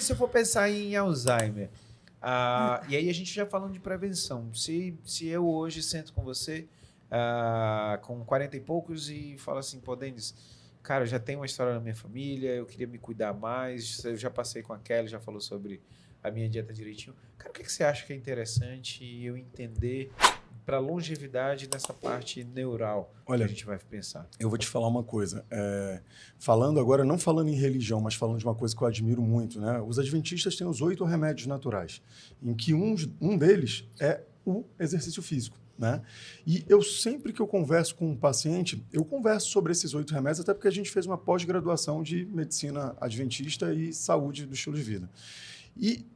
Se eu for pensar em Alzheimer, e aí a gente já falando de prevenção. Se eu hoje sento com você, com 40 e poucos, e falo assim, pô, Denis, cara, eu já tenho uma história na minha família, eu queria me cuidar mais, eu já passei com a Kelly, já falou sobre a minha dieta direitinho. Cara, o que você acha que é interessante eu entender para longevidade nessa parte neural que a gente vai pensar? Eu vou te falar uma coisa. Falando agora, não falando em religião, mas falando de uma coisa que eu admiro muito, né? Os adventistas têm os 8 remédios naturais, em que um deles é o exercício físico. Né? E eu sempre que eu converso com um paciente, eu converso sobre esses 8 remédios, até porque a gente fez uma pós-graduação de medicina adventista e saúde do estilo de vida. E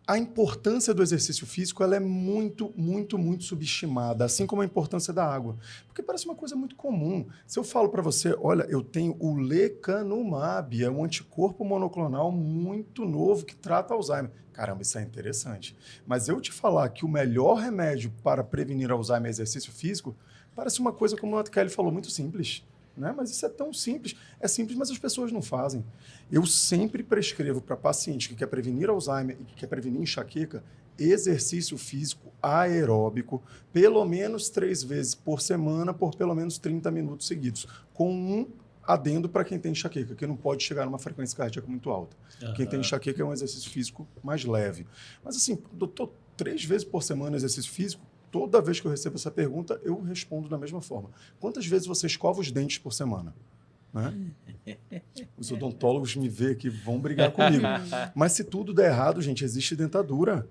a importância do exercício físico ela é muito, muito, muito subestimada, assim como a importância da água. Porque parece uma coisa muito comum. Se eu falo para você, olha, eu tenho o lecanemab, é um anticorpo monoclonal muito novo que trata Alzheimer. Caramba, isso é interessante. Mas eu te falar que o melhor remédio para prevenir Alzheimer é exercício físico, parece uma coisa, como a Kelly falou, muito simples. Né? Mas isso é tão simples. É simples, mas as pessoas não fazem. Eu sempre prescrevo para paciente que quer prevenir Alzheimer e que quer prevenir enxaqueca exercício físico aeróbico, pelo menos 3 vezes por semana, por pelo menos 30 minutos seguidos, com um adendo para quem tem enxaqueca, que não pode chegar numa frequência cardíaca muito alta. Quem tem enxaqueca é um exercício físico mais leve. Mas assim, doutor, 3 vezes por semana exercício físico, toda vez que eu recebo essa pergunta, eu respondo da mesma forma. Quantas vezes você escova os dentes por semana? Né? Os odontólogos me veem aqui, vão brigar comigo. Mas se tudo der errado, gente, existe dentadura.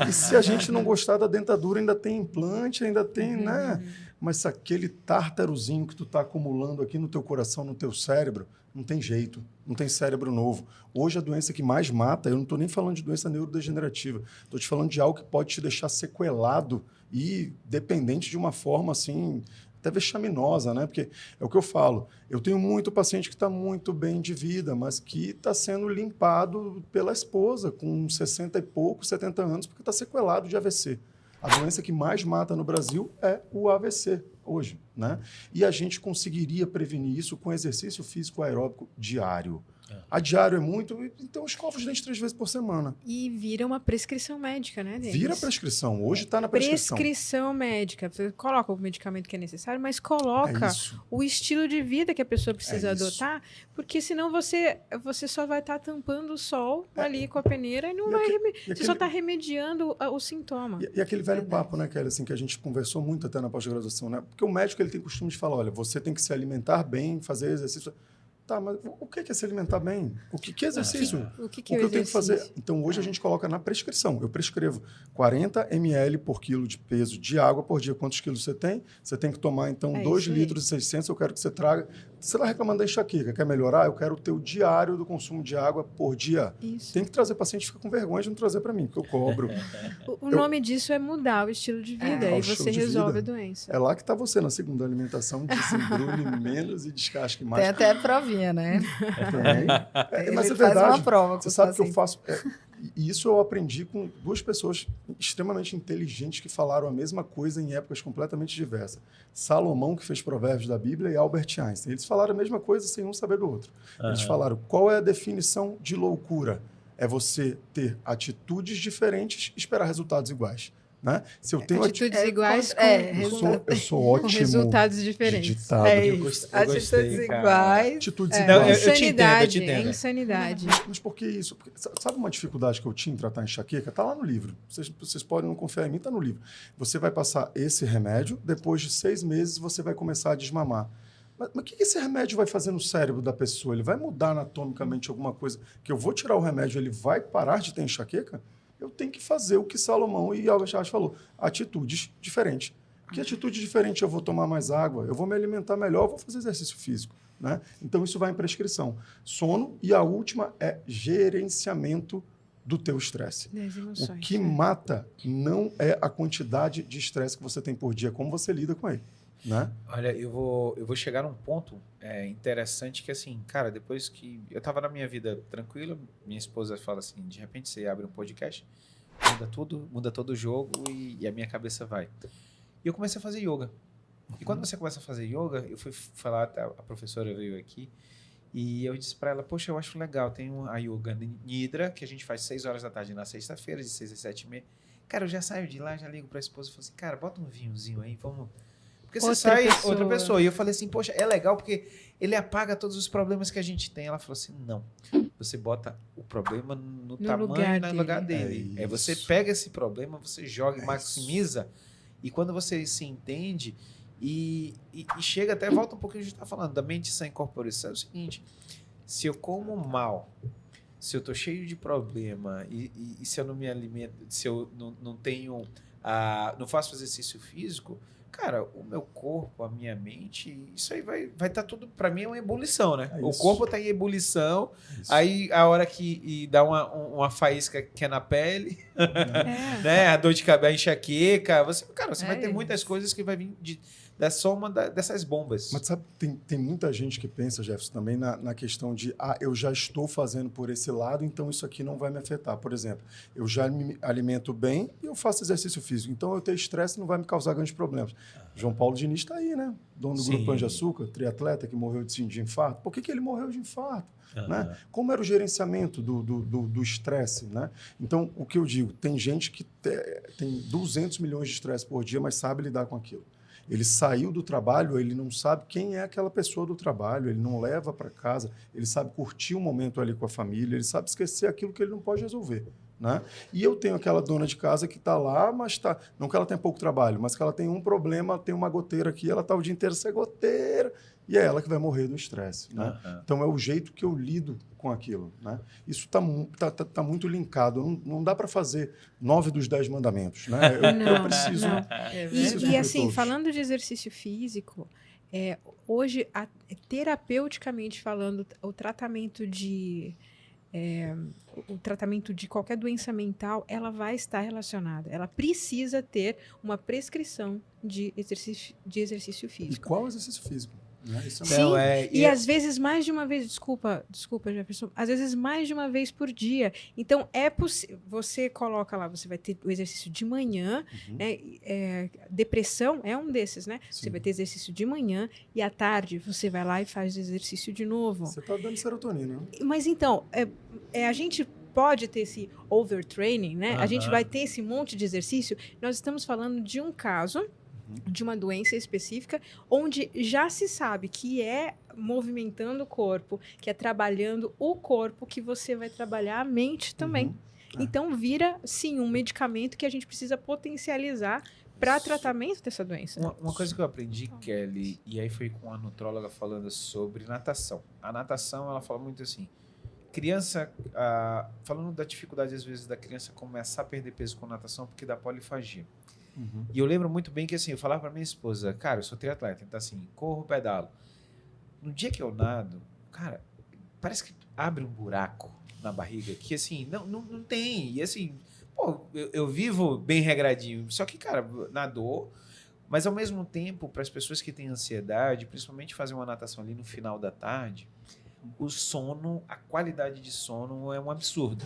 E se a gente não gostar da dentadura, ainda tem implante, ainda tem, né? Mas se aquele tártarozinho que tu está acumulando aqui no teu coração, no teu cérebro, não tem jeito, não tem cérebro novo. Hoje a doença que mais mata, eu não estou nem falando de doença neurodegenerativa, estou te falando de algo que pode te deixar sequelado e dependente de uma forma assim, até vexaminosa, né? Porque é o que eu falo, eu tenho muito paciente que está muito bem de vida, mas que está sendo limpado pela esposa com 60 e poucos, 70 anos, porque está sequelado de AVC. A doença que mais mata no Brasil é o AVC hoje, né? E a gente conseguiria prevenir isso com exercício físico aeróbico diário. A diário é muito, então escova os dentes 3 vezes por semana. E vira uma prescrição médica, né, Denis? Vira prescrição. Hoje está na prescrição. Prescrição médica. Você coloca o medicamento que é necessário, mas coloca o estilo de vida que a pessoa precisa adotar, porque senão você só vai estar tampando o sol ali com a peneira e não vai você só está remediando o sintoma. E aquele velho papo, né, Kelly, assim, que a gente conversou muito até na pós-graduação, né? Porque o médico ele tem costume de falar, olha, você tem que se alimentar bem, fazer exercício. Tá, mas o que é se alimentar bem? O que é exercício? O que eu tenho que fazer? Então, hoje a gente coloca na prescrição. Eu prescrevo 40 ml por quilo de peso de água por dia. Quantos quilos você tem? Você tem que tomar, então, 2 litros e 600. Eu quero que você traga... Você está reclamando da enxaqueca, quer melhorar? Eu quero o teu diário do consumo de água por dia. Isso. Tem que trazer paciente, fica com vergonha de não trazer para mim, porque eu cobro. O nome disso é mudar o estilo de vida, e você resolve a doença. É lá que está você, na segunda alimentação, desembrulhe menos e descasque mais. Tem até a provinha, né? Mas é verdade. Faz uma prova. Você sabe que eu faço... E isso eu aprendi com 2 pessoas extremamente inteligentes que falaram a mesma coisa em épocas completamente diversas. Salomão, que fez Provérbios da Bíblia, e Albert Einstein. Eles falaram a mesma coisa sem um saber do outro. Eles falaram, qual é a definição de loucura? É você ter atitudes diferentes e esperar resultados iguais. Né? Se eu tenho atitudes iguais eu sou ótimo com resultados diferentes. Ditado. Atitudes iguais. Atitudes iguais. Eu te entendo. Insanidade. Mas por que isso? Porque, sabe uma dificuldade que eu tinha em tratar enxaqueca? Está lá no livro. Vocês podem não confiar em mim, está no livro. Você vai passar esse remédio, depois de 6 meses você vai começar a desmamar. Mas o que esse remédio vai fazer no cérebro da pessoa? Ele vai mudar anatomicamente alguma coisa? Que eu vou tirar o remédio, ele vai parar de ter enxaqueca? Eu tenho que fazer o que Salomão e Albert Einstein falou. Atitudes diferentes. Que atitude diferente? Eu vou tomar mais água, eu vou me alimentar melhor, eu vou fazer exercício físico. Né? Então, isso vai em prescrição. Sono e a última é gerenciamento do teu estresse. O que mata não é a quantidade de estresse que você tem por dia, como você lida com ele. Né? Olha, eu vou chegar num ponto interessante que, assim, cara, depois que eu tava na minha vida tranquila, minha esposa fala assim, de repente você abre um podcast, muda todo o jogo e a minha cabeça vai. E eu comecei a fazer yoga. E quando você começa a fazer yoga, eu fui falar, a professora veio aqui, E eu disse para ela, poxa, eu acho legal, tem a Yoga Nidra, que a gente faz 6 horas da tarde na sexta-feira, de 6 às 7h30. Cara, eu já saio de lá, já ligo para a esposa e falo assim, cara, bota um vinhozinho aí, vamos... Porque você sai outra pessoa. E eu falei assim, poxa, é legal porque ele apaga todos os problemas que a gente tem. Ela falou assim, não, você bota o problema no tamanho e no lugar dele. Aí você pega esse problema, você joga e maximiza. E quando você se entende e chega até, volta um pouquinho, a gente está falando da mente sã incorpórea. É o seguinte, se eu como mal, se eu tô cheio de problema e se eu não me alimento, se eu não tenho, não faço exercício físico, cara, o meu corpo, a minha mente, isso aí vai estar tudo, para mim é uma ebulição, né? O corpo está em ebulição, aí a hora que dá uma faísca que é na pele, né? A dor de cabeça, a enxaqueca, você vai ter muitas coisas que vai vir da soma dessas bombas. Mas sabe, tem muita gente que pensa, Jefferson, também na questão de eu já estou fazendo por esse lado, então isso aqui não vai me afetar. Por exemplo, eu já me alimento bem e eu faço exercício físico, então eu ter estresse não vai me causar grandes problemas. João Paulo Diniz está aí, né? Dono do Grupo Pão de Açúcar, triatleta que morreu de infarto. Por que ele morreu de infarto? Né? Como era o gerenciamento do estresse? Né? Então, o que eu digo, tem gente que tem 200 milhões de estresse por dia, mas sabe lidar com aquilo. Ele saiu do trabalho, ele não sabe quem é aquela pessoa do trabalho, ele não leva para casa, ele sabe curtir um momento ali com a família, ele sabe esquecer aquilo que ele não pode resolver. Né? E eu tenho aquela dona de casa que está lá, mas não que ela tenha pouco trabalho, mas que ela tem um problema, tem uma goteira aqui, ela está o dia inteiro sem goteira, e é ela que vai morrer do estresse. Né? Então, é o jeito que eu lido com aquilo. Né? Isso tá muito linkado. Não dá para fazer 9 dos 10 mandamentos. Né? Eu preciso. E assim, todos. Falando de exercício físico, hoje, terapeuticamente falando, o tratamento de qualquer doença mental, ela vai estar relacionada. Ela precisa ter uma prescrição de exercício físico. E qual exercício físico? Sim, e às vezes mais de uma vez, desculpa, Jefferson, às vezes mais de uma vez por dia. Então, é possível, você coloca lá, você vai ter o exercício de manhã, né? Depressão é um desses, né? Sim. Você vai ter exercício de manhã e à tarde você vai lá e faz o exercício de novo. Você está dando serotonina. Mas então, a gente pode ter esse overtraining, né? A gente vai ter esse monte de exercício. Nós estamos falando de um caso de uma doença específica, onde já se sabe que é movimentando o corpo, que é trabalhando o corpo, que você vai trabalhar a mente também. Então, vira, sim, um medicamento que a gente precisa potencializar para tratamento dessa doença. Uma coisa que eu aprendi, Kelly, e aí foi com a nutróloga falando sobre natação. A natação, ela fala muito assim, criança, falando da dificuldade, às vezes, da criança começar a perder peso com natação porque dá polifagia. E eu lembro muito bem que assim, eu falava para minha esposa, cara, eu sou triatleta, então assim, corro, pedalo. No dia que eu nado, cara, parece que abre um buraco na barriga que assim, não tem. E assim, pô, eu vivo bem regradinho, só que, cara, nadou, mas ao mesmo tempo, para as pessoas que têm ansiedade, principalmente fazer uma natação ali no final da tarde, o sono, a qualidade de sono é um absurdo.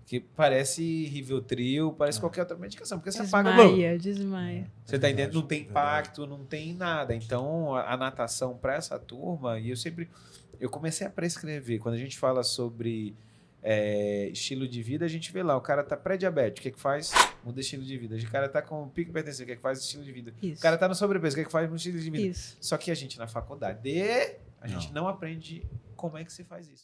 Que parece Rivotril, parece qualquer outra medicação, porque você apaga... Desmaia. Você tá entendendo? Não tem impacto, não tem nada. Então, a natação para essa turma, e eu comecei a prescrever, quando a gente fala sobre estilo de vida, a gente vê lá, o cara tá pré-diabético, o que faz? Muda estilo de vida. O cara tá com pico hipertensivo, o que faz? Estilo de vida. Isso. O cara tá no sobrepeso, o que faz? Estilo de vida. Isso. Só que a gente, na faculdade, a gente não aprende como é que se faz isso.